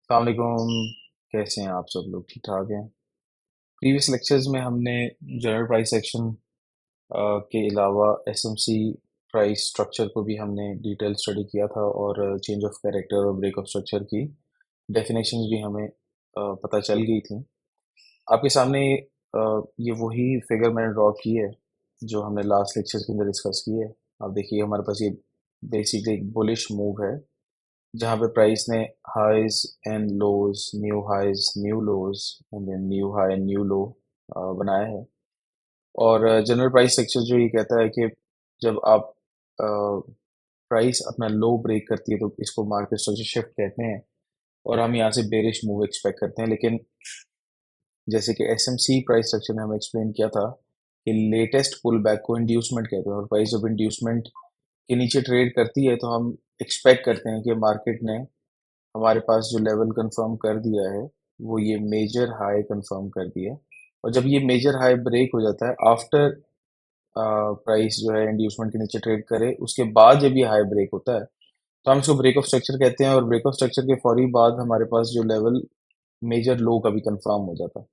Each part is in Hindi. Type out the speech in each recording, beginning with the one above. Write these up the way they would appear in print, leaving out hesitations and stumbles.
अस्सलामुअलैकुम। कैसे हैं आप सब लोग? ठीक ठाक हैं। प्रीवियस लेक्चर्स में हमने जनरल प्राइस एक्शन के अलावा एसएमसी प्राइस स्ट्रक्चर को भी हमने डिटेल स्टडी किया था और चेंज ऑफ कैरेक्टर और ब्रेक ऑफ स्ट्रक्चर की डेफिनेशंस भी हमें पता चल गई थी। आपके सामने ये वही फिगर मैंने ड्रॉ की है जो हमने लास्ट लेक्चर के अंदर डिस्कस की है। आप देखिए हमारे पास ये बेसिकली एक बुलिश मूव है जहाँ पे प्राइस ने highs and lows, new highs, new lows and then new high, new low बनाया है। और जनरल प्राइस स्ट्रक्चर जो ये कहता है कि जब आप प्राइस अपना लो ब्रेक करती है तो इसको मार्केट स्ट्रक्चर शिफ्ट कहते हैं और हम यहाँ से बेरिश मूव एक्सपेक्ट करते हैं। लेकिन जैसे कि एसएमसी प्राइस स्ट्रक्चर ने हमें एक्सप्लेन किया था कि लेटेस्ट पुल बैक को इंड्यूसमेंट कहते हैं और प्राइस जब इंड्यूसमेंट के नीचे ट्रेड करती है तो हम एक्सपेक्ट करते हैं कि मार्केट ने हमारे पास जो लेवल कंफर्म कर दिया है वो ये मेजर हाई कंफर्म कर दिया है। और जब ये मेजर हाई ब्रेक हो जाता है आफ्टर प्राइस जो है इंड्यूसमेंट के नीचे ट्रेड करे उसके बाद जब ये हाई ब्रेक होता है तो हम इसको ब्रेक ऑफ स्ट्रक्चर कहते हैं और ब्रेक ऑफ स्ट्रक्चर के फौरी बाद हमारे पास जो लेवल मेजर लो का भी कंफर्म हो जाता है।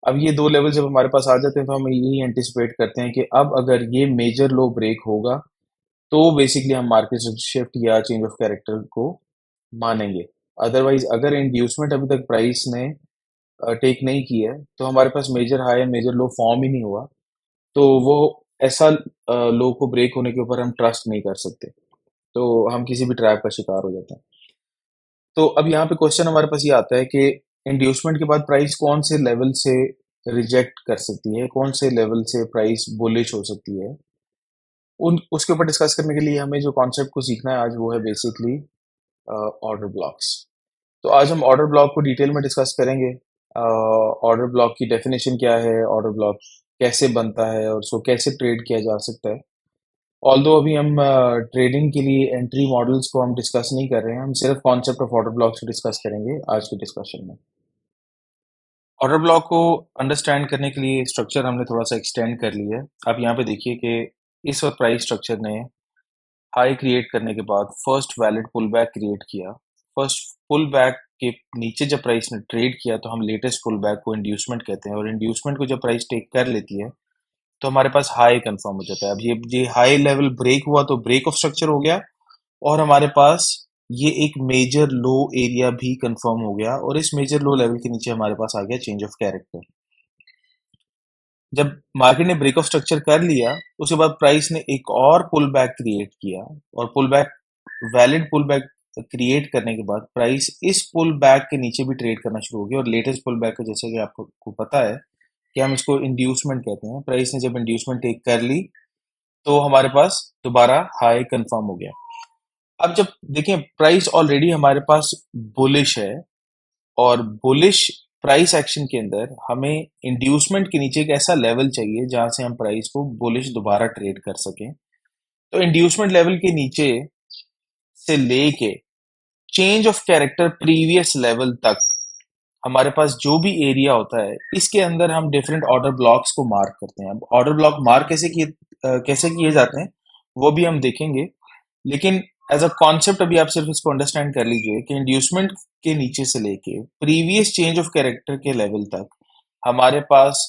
अब ये दो लेवल जब हमारे पास आ जाते हैं तो हम यही एंटिसिपेट करते हैं कि अब अगर ये मेजर लो ब्रेक होगा तो बेसिकली हम मार्केट शिफ्ट या चेंज ऑफ कैरेक्टर को मानेंगे। अदरवाइज अगर इंड्यूसमेंट अभी तक प्राइस ने टेक नहीं की है तो हमारे पास major high and major low form ही नहीं हुआ, तो वो ऐसा लो को ब्रेक होने के ऊपर हम ट्रस्ट नहीं कर सकते, तो हम किसी भी ट्रैप का शिकार हो जाते हैं। तो अब यहाँ पे क्वेश्चन हमारे पास ये आता है कि इंड्यूसमेंट के बाद प्राइस कौन से लेवल से रिजेक्ट कर सकती है, कौन से लेवल से प्राइस बुलिश हो सकती है। उन उसके ऊपर डिस्कस करने के लिए हमें जो कॉन्सेप्ट को सीखना है आज वो है बेसिकली ऑर्डर ब्लॉक्स। तो आज हम ऑर्डर ब्लॉक को डिटेल में डिस्कस करेंगे। ऑर्डर ब्लॉक की डेफिनेशन क्या है, ऑर्डर ब्लॉक कैसे बनता है और उसको कैसे ट्रेड किया जा सकता है। ऑल्दो अभी हम ट्रेडिंग के लिए एंट्री मॉडल्स को हम डिस्कस नहीं कर रहे हैं, हम सिर्फ कॉन्सेप्ट ऑफ ऑर्डर ब्लॉक्स को डिस्कस करेंगे आज के डिस्कशन में। ऑर्डर ब्लॉक को अंडरस्टैंड करने के लिए स्ट्रक्चर हमने थोड़ा सा एक्सटेंड कर लिया है। आप यहाँ पे देखिए कि इस वक्त प्राइस स्ट्रक्चर ने हाई क्रिएट करने के बाद first valid pull back create किया। फर्स्ट पुल बैक के नीचे जब प्राइस ने ट्रेड किया तो हम लेटेस्ट पुल बैक को इंड्यूसमेंट कहते हैं और इंड्यूसमेंट को जब प्राइस टेक कर लेती है तो हमारे पास हाई कंफर्म हो जाता है। अब ये हाई लेवल ब्रेक हुआ तो ब्रेक ऑफ स्ट्रक्चर हो गया और हमारे पास ये एक मेजर लो एरिया भी कंफर्म हो गया और इस मेजर लो लेवल के नीचे हमारे पास आ गया चेंज ऑफ कैरेक्टर। जब मार्केट ने ब्रेक ऑफ स्ट्रक्चर कर लिया उसके बाद प्राइस ने एक और पुल बैक क्रिएट किया और pull back valid pull back create करने के बाद प्राइस इस पुल बैक के नीचे भी ट्रेड करना शुरू हो गया और लेटेस्ट पुल बैक जैसे कि आपको पता है कि हम इसको इंड्यूसमेंट कहते हैं। प्राइस ने जब इंड्यूसमेंट टेक कर ली तो हमारे पास दोबारा हाई कंफर्म हो गया। अब जब देखें प्राइस ऑलरेडी हमारे पास बुलिश है और बुलिश प्राइस एक्शन के अंदर हमें इंड्यूसमेंट के नीचे एक ऐसा लेवल चाहिए जहां से हम प्राइस को बुलिश दोबारा ट्रेड कर सकें। तो इंड्यूसमेंट लेवल के नीचे से लेके change of character previous level तक हमारे पास जो भी एरिया होता है इसके अंदर हम डिफरेंट ऑर्डर ब्लॉक्स को मार्क करते हैं। अब ऑर्डर ब्लॉक मार्क कैसे किए जाते हैं वो भी हम देखेंगे, लेकिन एज अ कॉन्सेप्ट अभी आप सिर्फ इसको अंडरस्टैंड कर लीजिए कि इंड्यूसमेंट के नीचे से लेके प्रीवियस चेंज ऑफ कैरेक्टर के लेवल तक हमारे पास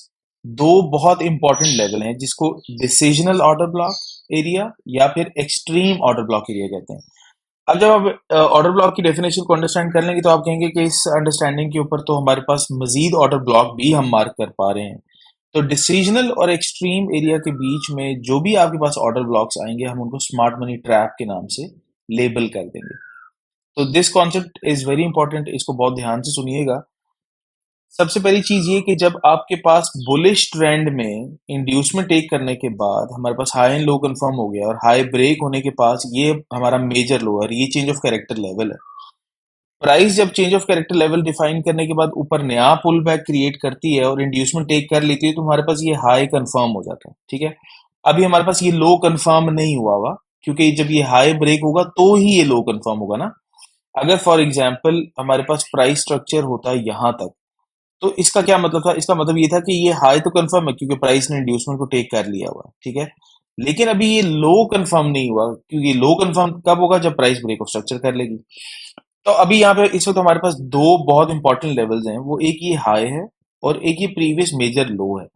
दो बहुत इंपॉर्टेंट लेवल हैं जिसको डिसीजनल ऑर्डर ब्लॉक एरिया या फिर एक्सट्रीम ऑर्डर ब्लॉक एरिया कहते हैं। अब जब आप ऑर्डर ब्लॉक की डेफिनेशन को अंडरस्टैंड कर लेंगे तो आप कहेंगे कि इस अंडरस्टैंडिंग के ऊपर तो हमारे पास मजीद ऑर्डर ब्लॉक भी हम मार्क कर पा रहे हैं। तो डिसीजनल और एक्सट्रीम एरिया के बीच में जो भी आपके पास ऑर्डर ब्लॉक्स आएंगे हम उनको स्मार्ट मनी ट्रैप के नाम से लेबल कर देंगे। तो this concept is very important, इसको बहुत ध्यान से सुनिएगा। सबसे पहली चीज ये कि जब आपके पास बुलिश ट्रेंड में इंड्यूसमेंट टेक करने के बाद हमारे पास हाई एंड लो कंफर्म हो गया और हाई ब्रेक होने के पास ये हमारा मेजर लो है, ये चेंज ऑफ कैरेक्टर लेवल है। प्राइस जब change of character level define करने के बाद ऊपर नया पुल बैक क्रिएट करती है और इंड्यूसमेंट टेक कर लेती है तो हमारे पास ये हाई कंफर्म हो जाता है। ठीक है, अभी हमारे पास ये लो कंफर्म नहीं हुआ हुआ क्योंकि जब ये हाई ब्रेक होगा तो ही ये लो कंफर्म होगा ना। अगर फॉर एग्जाम्पल हमारे पास प्राइस स्ट्रक्चर होता है यहां तक तो इसका क्या मतलब था, इसका मतलब ये था कि ये हाई तो कंफर्म है क्योंकि प्राइस ने इंड्यूसमेंट को टेक कर लिया हुआ, ठीक है, लेकिन अभी ये लो कंफर्म नहीं हुआ क्योंकि लो कंफर्म कब होगा जब प्राइस ब्रेक ऑफ स्ट्रक्चर कर लेगी। तो अभी यहाँ पे इस वक्त हमारे पास दो बहुत इंपॉर्टेंट लेवल्स हैं, वो एक ये हाई है और एक ये प्रीवियस मेजर लो है।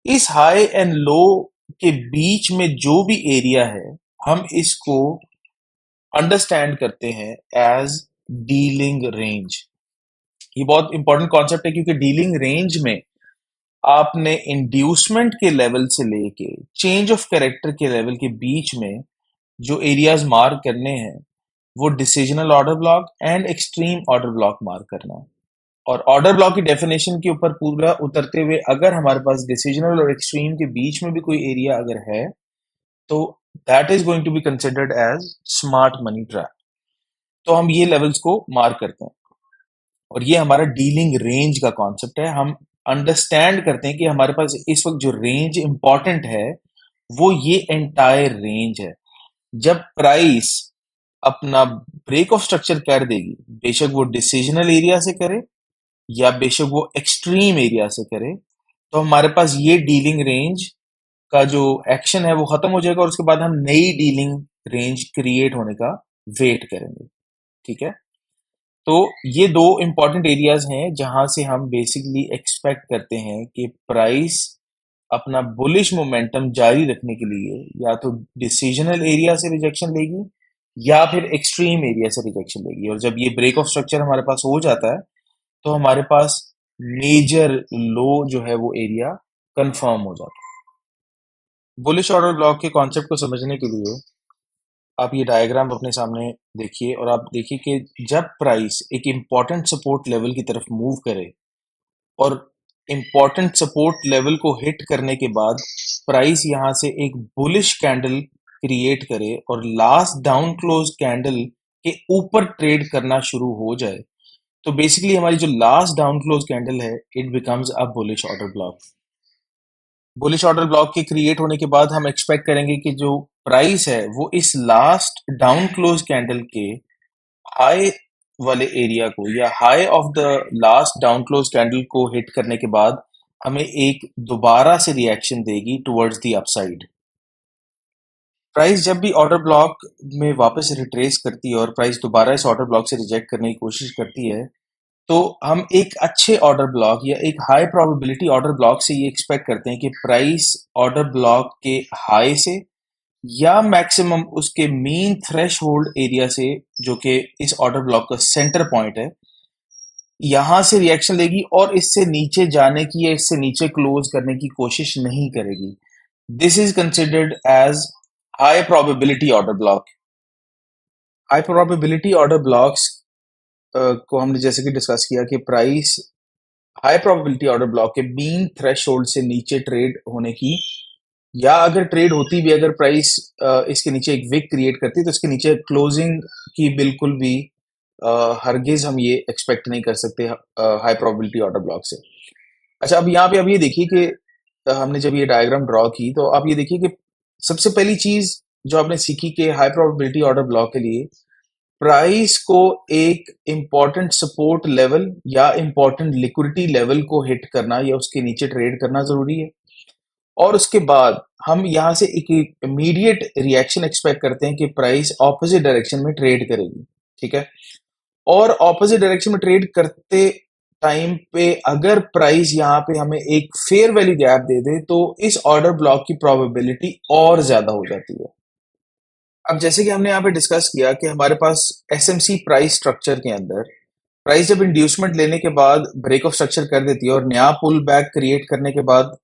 इस हाई एंड लो के बीच में जो भी एरिया है, हम इसको अंडरस्टैंड करते हैं एज डीलिंग रेंज। ये बहुत इंपॉर्टेंट कॉन्सेप्ट है, क्योंकि डीलिंग रेंज में आपने इंड्यूसमेंट के लेवल से लेके चेंज ऑफ कैरेक्टर के लेवल के बीच में जो एरियाज मार्क करने हैं, वो decisional order block and extreme order block mark करना है। और ऑर्डर ब्लॉक की डेफिनेशन के ऊपर पूरा उतरते हुए, अगर हमारे पास डिसीजनल और एक्सट्रीम के बीच में भी कोई एरिया अगर है, तो that is going to be considered as smart money trap. तो हम ये लेवल्स को मार्क करते हैं, और ये हमारा डीलिंग रेंज का कॉन्सेप्ट है। हम अंडरस्टैंड करते हैं कि हमारे पास इस वक्त जो रेंज इंपॉर्टेंट है, वो ये एंटायर रेंज है। जब प्राइस अपना ब्रेक ऑफ स्ट्रक्चर कर देगी, बेशक वो डिसीजनल एरिया से करे या बेशक वो एक्सट्रीम एरिया से करे, तो हमारे पास ये डीलिंग रेंज का जो एक्शन है वो खत्म हो जाएगा, और उसके बाद हम नई डीलिंग रेंज क्रिएट होने का वेट करेंगे। ठीक है। तो ये दो इंपॉर्टेंट एरियाज हैं जहां से हम बेसिकली एक्सपेक्ट करते हैं कि प्राइस अपना बुलिश मोमेंटम जारी रखने के लिए या तो डिसीजनल एरिया से रिजेक्शन लेगी या फिर एक्सट्रीम एरिया से रिजेक्शन लेगी। और जब ये ब्रेक ऑफ स्ट्रक्चर हमारे पास हो जाता है, तो हमारे पास मेजर लो जो है वो एरिया कंफर्म हो जाता है। बुलिश ऑर्डर ब्लॉक के कॉन्सेप्ट को समझने के लिए आप ये डायग्राम अपने सामने देखिए, और आप देखिए कि जब प्राइस एक इम्पॉर्टेंट सपोर्ट लेवल की तरफ मूव करे और इम्पॉर्टेंट सपोर्ट लेवल को हिट करने के बाद प्राइस यहां से एक बुलिश कैंडल क्रिएट करे और लास्ट डाउन क्लोज कैंडल के ऊपर ट्रेड करना शुरू हो जाए, तो बेसिकली हमारी जो लास्ट डाउन क्लोज कैंडल है, it becomes a bullish order block. Bullish order block के क्रिएट होने के बाद हम एक्सपेक्ट करेंगे कि जो प्राइस है वो इस लास्ट डाउन क्लोज कैंडल के हाई वाले एरिया को या high of the last down close candle को हिट करने के बाद हमें एक दोबारा से रिएक्शन देगी टुवर्ड्स द अपसाइड। प्राइस जब भी ऑर्डर ब्लॉक में वापस रिट्रेस करती है और प्राइस दोबारा इस ऑर्डर ब्लॉक से रिजेक्ट करने की कोशिश करती है, तो हम एक अच्छे ऑर्डर ब्लॉक या एक हाई प्रोबेबिलिटी ऑर्डर ब्लॉक से ये एक्सपेक्ट करते हैं कि प्राइस ऑर्डर ब्लॉक के हाई से या मैक्सिमम उसके मेन थ्रेशहोल्ड एरिया से, जो कि इस ऑर्डर ब्लॉक का सेंटर पॉइंट है, यहां से रिएक्शन लेगी और इससे नीचे जाने की या इससे नीचे क्लोज करने की कोशिश नहीं करेगी। This is considered as high probability order block. High probability order blocks को हमने जैसे कि डिस्कस किया कि price high probability order block के बीन थ्रेशहोल्ड से नीचे ट्रेड होने की, या अगर ट्रेड होती भी, अगर प्राइस इसके नीचे एक विक क्रिएट करती है, तो इसके नीचे क्लोजिंग की बिल्कुल भी हरगिज हम ये एक्सपेक्ट नहीं कर सकते हाई प्रोबेबिलिटी ऑर्डर ब्लॉक से। अच्छा, अब यहाँ पे अब ये देखिए कि हमने जब ये डायग्राम ड्रॉ की, तो आप ये देखिए कि सबसे पहली चीज जो आपने सीखी कि हाई प्रोबेबिलिटी ऑर्डर ब्लॉक के लिए प्राइस को एक इम्पॉर्टेंट सपोर्ट लेवल या इम्पॉर्टेंट लिक्विडिटी लेवल को हिट करना या उसके नीचे ट्रेड करना जरूरी है। और उसके बाद हम यहाँ से एक इमीडिएट रिएक्शन एक्सपेक्ट करते हैं कि प्राइस ऑपोजिट डायरेक्शन में ट्रेड करेगी। ठीक है। और ऑपोजिट डायरेक्शन में ट्रेड करते टाइम पे अगर प्राइस यहाँ पे हमें एक फेयर वैल्यू गैप दे दे, तो इस ऑर्डर ब्लॉक की प्रोबेबिलिटी और ज्यादा हो जाती है। अब जैसे कि हमने यहाँ पे डिस्कस किया कि हमारे पास एसएमसी प्राइस स्ट्रक्चर के अंदर प्राइस जब इंड्यूसमेंट लेने के बाद ब्रेक ऑफ स्ट्रक्चर कर देती है और नया पुल बैक क्रिएट करने के बाद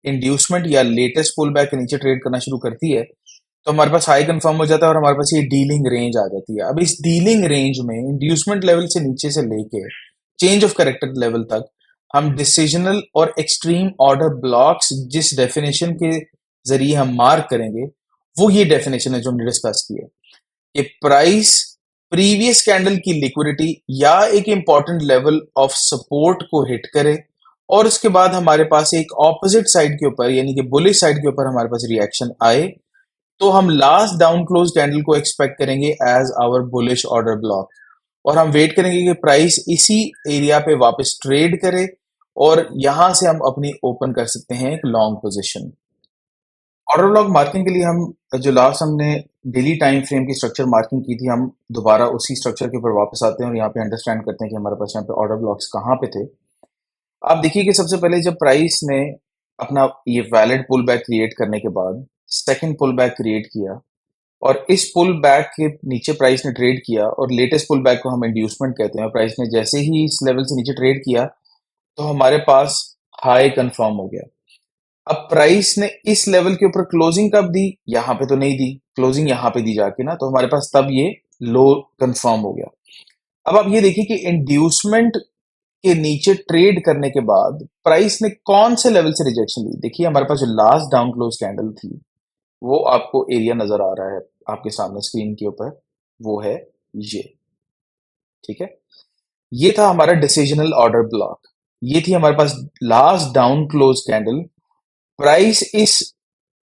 इंड्यूसमेंट या लेटेस्ट पुल बैक के नीचे ट्रेड करना शुरू करती है, तो हमारे पास हाई कंफर्म हो जाता है और हमारे पास ये डीलिंग रेंज आ जाती है। अब इस डीलिंग रेंज में इंड्यूसमेंट लेवल से नीचे से लेके चेंज ऑफ कैरेक्टर लेवल तक हम डिसीजनल और एक्सट्रीम ऑर्डर ब्लॉक्स जिस डेफिनेशन के जरिए हम मार्क करेंगे, वो ये डेफिनेशन है जो हमने डिस्कस की है कि प्राइस प्रीवियस कैंडल की लिक्विडिटी या एक इंपॉर्टेंट लेवल ऑफ सपोर्ट को हिट करे और उसके बाद हमारे पास एक ऑपोजिट साइड के ऊपर यानी कि बुलिश साइड के ऊपर हमारे पास रिएक्शन आए, तो हम लास्ट डाउन क्लोज कैंडल को एक्सपेक्ट करेंगे as our bullish order block, और हम वेट करेंगे कि प्राइस इसी एरिया पे वापस ट्रेड करे और यहां से हम अपनी ओपन कर सकते हैं एक long position. Order block marking के लिए हम जो लास्ट हमने डेली टाइम फ्रेम की स्ट्रक्चर मार्किंग की थी, हम दोबारा उसी स्ट्रक्चर के ऊपर वापस आते हैं और यहाँ पे अंडरस्टैंड करते हैं कि हमारे पास यहाँ पे ऑर्डर ब्लॉक्स कहाँ पे थे। आप देखिए कि सबसे पहले जब प्राइस ने अपना ये वैलिड पुल बैक क्रिएट करने के बाद सेकंड पुल बैक क्रिएट किया, और इस पुल बैक के नीचे प्राइस ने ट्रेड किया, और लेटेस्ट पुल बैक को हम इंड्यूसमेंट कहते हैं। प्राइस ने जैसे ही इस लेवल से नीचे ट्रेड किया तो हमारे पास हाई कंफर्म हो गया। अब प्राइस ने इस लेवल के ऊपर क्लोजिंग कब दी? यहाँ पे तो नहीं दी, क्लोजिंग यहाँ पे दी जाके ना, तो हमारे पास तब ये लो कंफर्म हो गया। अब आप ये देखिए कि इंड्यूसमेंट के नीचे ट्रेड करने के बाद प्राइस ने कौन से लेवल से रिजेक्शन ली। देखिए हमारे पास जो लास्ट डाउन क्लोज कैंडल थी, वो आपको एरिया नजर आ रहा है आपके सामने स्क्रीन के ऊपर, वो है ये, ठीक है। ये था हमारा डिसीजनल ऑर्डर ब्लॉक, ये थी हमारे पास last down close candle. Price इस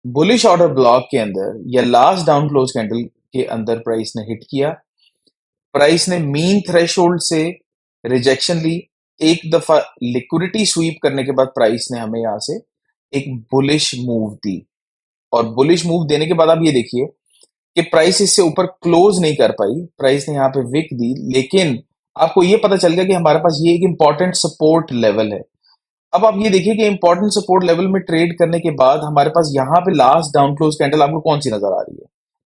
बुलिश ऑर्डर ब्लॉक के अंदर या लास्ट डाउन क्लोज कैंडल के अंदर प्राइस ने हिट किया, प्राइस ने मीन थ्रेशोल्ड से रिजेक्शन ली, एक दफा लिक्विडिटी स्वीप करने के बाद प्राइस ने हमें यहां से एक बुलिश मूव दी, और बुलिश मूव देने के बाद आप ये देखिए कि प्राइस इससे ऊपर क्लोज नहीं कर पाई, प्राइस ने यहाँ पे विक दी, लेकिन आपको ये पता चल गया कि हमारे पास ये एक इंपॉर्टेंट सपोर्ट लेवल है। अब आप ये देखिए कि इंपॉर्टेंट सपोर्ट लेवल में ट्रेड करने के बाद हमारे पास यहाँ पे लास्ट डाउन क्लोज कैंडल आपको कौन सी नजर आ रही है?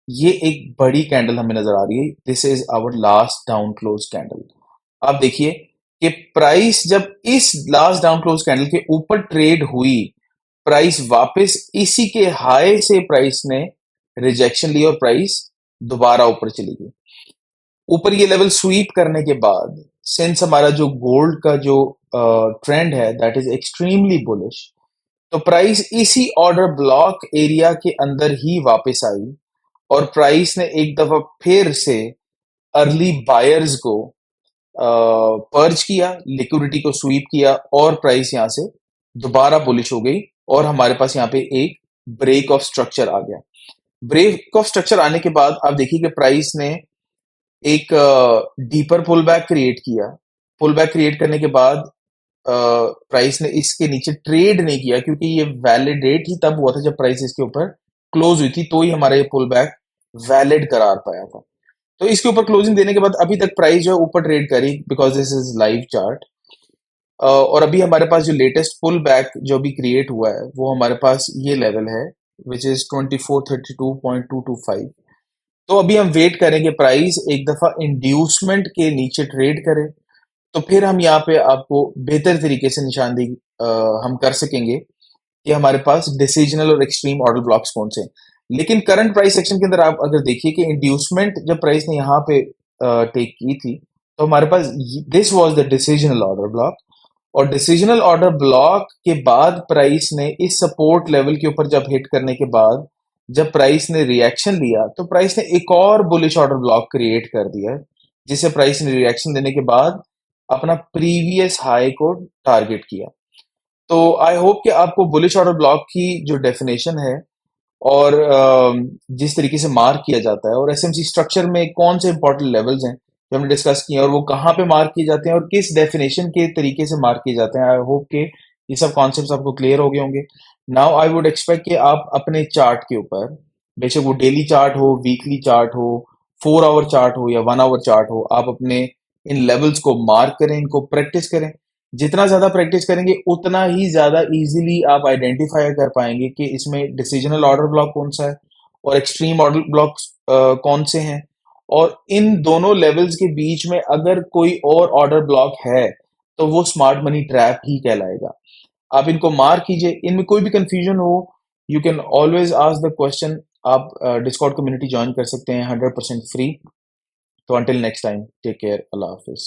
ये एक बड़ी कैंडल हमें नजर आ रही है, this is our last down close candle. आप देखिए कि प्राइस जब इस लास्ट डाउन क्लोज कैंडल के ऊपर ट्रेड हुई, प्राइस वापस इसी के हाई से प्राइस ने रिजेक्शन ली और प्राइस दोबारा ऊपर चली गई। ऊपर ये लेवल स्वीप करने के बाद सिंस हमारा जो गोल्ड का जो ट्रेंड है दैट इज एक्सट्रीमली बुलिश, तो प्राइस इसी ऑर्डर ब्लॉक एरिया के अंदर ही वापस आई, और प्राइस ने एक दफा फिर से अर्ली बायर्स को पर्ज किया, लिक्विडिटी को स्वीप किया, और प्राइस यहां से दोबारा बुलिश हो गई, और हमारे पास यहाँ पे एक ब्रेक ऑफ स्ट्रक्चर आ गया। ब्रेक ऑफ स्ट्रक्चर आने के बाद आप देखिए कि प्राइस ने एक डीपर पुल बैक क्रिएट किया। पुल बैक क्रिएट करने के बाद प्राइस ने इसके नीचे ट्रेड नहीं किया, क्योंकि ये वैलिडेट ही तब हुआ था जब प्राइस इसके ऊपर क्लोज हुई थी, तो ही हमारा ये पुल बैक वैलिड करार पाया था। तो इसके ऊपर क्लोजिंग देने के बाद अभी तक प्राइस जो है ऊपर ट्रेड करी, because this is live chart. और अभी हमारे पास जो लेटेस्ट पुल बैक जो भी क्रिएट हुआ है वो हमारे पास ये लेवल है, विच इज 2432.225। तो अभी हम वेट करेंगे प्राइस एक दफा इंड्यूसमेंट के नीचे ट्रेड करे, तो फिर हम यहाँ पे आपको बेहतर तरीके से निशानदेही हम कर सकेंगे कि हमारे पास डिसीजनल और एक्सट्रीम ऑर्डर ब्लॉक्स कौन से हैं। लेकिन करंट प्राइस सेक्शन के अंदर आप अगर देखिए कि इंड्यूसमेंट जब प्राइस ने यहाँ पे टेक की थी, तो हमारे पास this was the decisional order block, और डिसीजनल ऑर्डर ब्लॉक के बाद प्राइस ने इस सपोर्ट लेवल के ऊपर जब हिट करने के बाद जब प्राइस ने रिएक्शन लिया, तो प्राइस ने एक और बुलिश ऑर्डर ब्लॉक क्रिएट कर दिया, जिसे प्राइस ने रिएक्शन देने के बाद अपना प्रीवियस हाई को टारगेट किया। तो आई होप कि आपको बुलिश ऑर्डर ब्लॉक की जो डेफिनेशन है और जिस तरीके से मार्क किया जाता है, और एसएमसी स्ट्रक्चर में कौन से इंपॉर्टेंट लेवल्स हैं जो हमने डिस्कस किए हैं, और वो कहाँ पे मार्क किए जाते हैं और किस डेफिनेशन के तरीके से मार्क किए जाते हैं, आई होप कि ये सब कॉन्सेप्ट्स आपको क्लियर हो गए होंगे। नाउ आई वुड एक्सपेक्ट कि आप अपने चार्ट के ऊपर, बेशक वो डेली चार्ट हो, वीकली चार्ट हो, 4 आवर चार्ट हो या 1 आवर चार्ट हो, आप अपने इन लेवल्स को मार्क करें, इनको प्रैक्टिस करें। जितना ज्यादा प्रैक्टिस करेंगे उतना ही ज्यादा इजीली आप आइडेंटिफाई कर पाएंगे कि इसमें डिसीजनल ऑर्डर ब्लॉक कौन सा है और एक्सट्रीम ऑर्डर ब्लॉक कौन से हैं, और इन दोनों लेवल्स के बीच में अगर कोई और ऑर्डर ब्लॉक है तो वो स्मार्ट मनी ट्रैप ही कहलाएगा। आप इनको मार्क कीजिए, इनमें कोई भी कंफ्यूजन हो you can always ask the question. आप डिस्कॉर्ड कम्युनिटी ज्वाइन कर सकते हैं 100% फ्री। तो until next time, take care, Allah हाफिज।